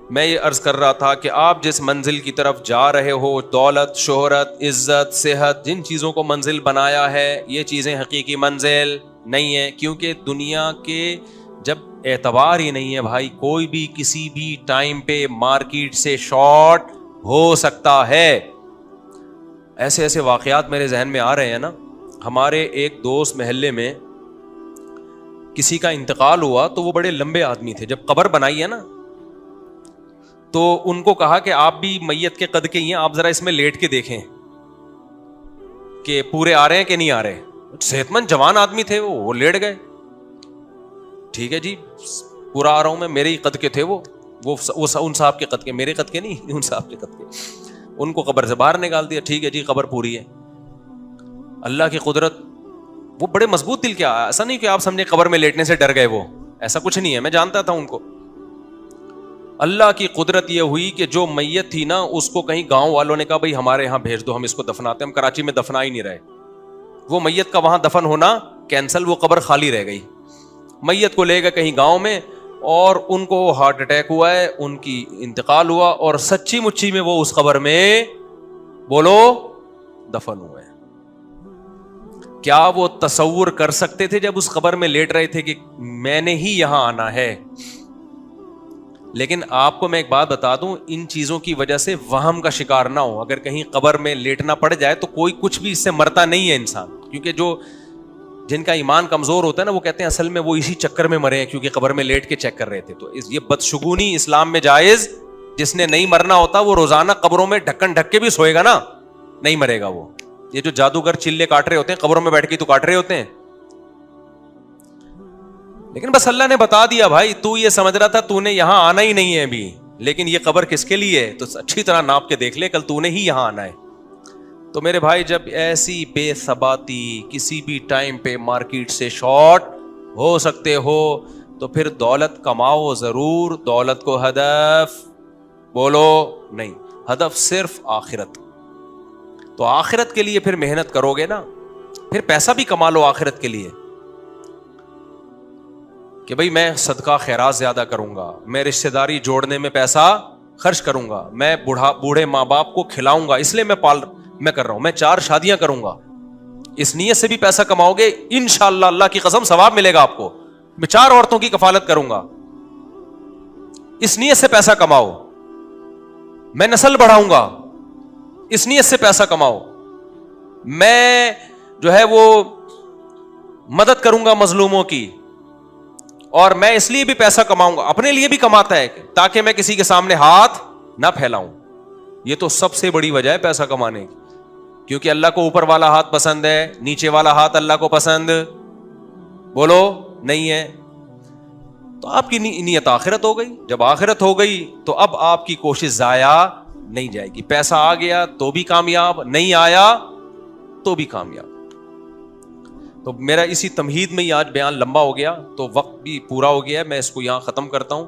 میں یہ عرض کر رہا تھا کہ آپ جس منزل کی طرف جا رہے ہو، دولت، شہرت، عزت، صحت، جن چیزوں کو منزل بنایا ہے، یہ چیزیں حقیقی منزل نہیں ہیں، کیونکہ دنیا کے جب اعتبار ہی نہیں ہے بھائی، کوئی بھی کسی بھی ٹائم پہ مارکیٹ سے شارٹ ہو سکتا ہے. ایسے ایسے واقعات میرے ذہن میں آ رہے ہیں نا. ہمارے ایک دوست محلے میں کسی کا انتقال ہوا تو وہ بڑے لمبے آدمی تھے. جب قبر بنائی ہے نا تو ان کو کہا کہ آپ بھی میت کے قد کے ہی ہیں، آپ ذرا اس میں لیٹ کے دیکھیں کہ پورے آ رہے ہیں کہ نہیں آ رہے. صحت مند جوان آدمی تھے، وہ لیٹ گئے. ٹھیک ہے جی، پورا آ رہا ہوں میں، میرے ہی قد کے تھے وہ ان صاحب کے قد کے، میرے قد کے نہیں، ان صاحب کے قد کے. ان کو قبر سے باہر نکال دیا. ٹھیک ہے جی، قبر پوری ہے. اللہ کی قدرت، وہ بڑے مضبوط دل کے، ایسا نہیں کہ آپ سمجھے قبر میں لیٹنے سے ڈر گئے، وہ ایسا کچھ نہیں ہے، میں جانتا تھا ان کو. اللہ کی قدرت یہ ہوئی کہ جو میت تھی نا، اس کو کہیں گاؤں والوں نے کہا بھائی ہمارے یہاں بھیج دو، ہم اس کو دفناتے ہیں. ہم کراچی میں دفنا ہی نہیں رہے. وہ میت کا وہاں دفن ہونا کینسل، وہ قبر خالی رہ گئی. میت کو لے گئے کہیں گاؤں میں، اور ان کو ہارٹ اٹیک ہوا ہے، ان کی انتقال ہوا، اور سچی مچی میں وہ اس قبر میں بولو دفن ہوئے. کیا وہ تصور کر سکتے تھے جب اس قبر میں لیٹ رہے تھے کہ میں نے ہی یہاں آنا ہے؟ لیکن آپ کو میں ایک بات بتا دوں، ان چیزوں کی وجہ سے وہم کا شکار نہ ہو. اگر کہیں قبر میں لیٹنا پڑ جائے تو کوئی کچھ بھی اس سے مرتا نہیں ہے انسان. کیونکہ جن کا ایمان کمزور ہوتا ہے نا، وہ کہتے ہیں اصل میں وہ اسی چکر میں مرے ہیں کیونکہ قبر میں لیٹ کے چیک کر رہے تھے. تو یہ بدشگونی اسلام میں جائز. جس نے نہیں مرنا ہوتا وہ روزانہ قبروں میں ڈھکن ڈھک کے بھی سوئے گا نا، نہیں مرے گا وہ. یہ جو جادوگر چلے کاٹ رہے ہوتے ہیں قبروں میں بیٹھ کے تو کاٹ رہے ہوتے ہیں. لیکن بس اللہ نے بتا دیا بھائی، تو یہ سمجھ رہا تھا تو نے یہاں آنا ہی نہیں ہے ابھی، لیکن یہ قبر کس کے لیے ہے تو اچھی طرح ناپ کے دیکھ لے، کل تو نے ہی یہاں آنا ہے. تو میرے بھائی، جب ایسی بے ثباتی کسی بھی ٹائم پہ مارکیٹ سے شارٹ ہو سکتے ہو تو پھر دولت کماؤ ضرور، دولت کو ہدف بولو نہیں. ہدف صرف آخرت. تو آخرت کے لیے پھر محنت کرو گے نا، پھر پیسہ بھی کما لو آخرت کے لیے کہ بھئی میں صدقہ خیرات زیادہ کروں گا، میں رشتہ داری جوڑنے میں پیسہ خرچ کروں گا، میں بوڑھے ماں باپ کو کھلاؤں گا، اس لیے میں کر رہا ہوں، میں 4 شادیاں کروں گا. اس نیت سے بھی پیسہ کماؤ گے انشاءاللہ، اللہ کی قسم ثواب ملے گا آپ کو. میں 4 عورتوں کی کفالت کروں گا، اس نیت سے پیسہ کماؤ. میں نسل بڑھاؤں گا، اس نیت سے پیسہ کماؤ. میں جو ہے وہ مدد کروں گا مظلوموں کی، اور میں اس لیے بھی پیسہ کماؤں گا، اپنے لیے بھی کماتا ہے تاکہ میں کسی کے سامنے ہاتھ نہ پھیلاؤں. یہ تو سب سے بڑی وجہ ہے پیسہ کمانے کی، کیونکہ اللہ کو اوپر والا ہاتھ پسند ہے، نیچے والا ہاتھ اللہ کو پسند بولو نہیں ہے. تو آپ کی نیت آخرت ہو گئی. جب آخرت ہو گئی تو اب آپ کی کوشش ضائع نہیں جائے گی. پیسہ آ گیا تو بھی کامیاب، نہیں آیا تو بھی کامیاب. تو میرا اسی تمہید میں ہی آج بیان لمبا ہو گیا، تو وقت بھی پورا ہو گیا ہے، میں اس کو یہاں ختم کرتا ہوں.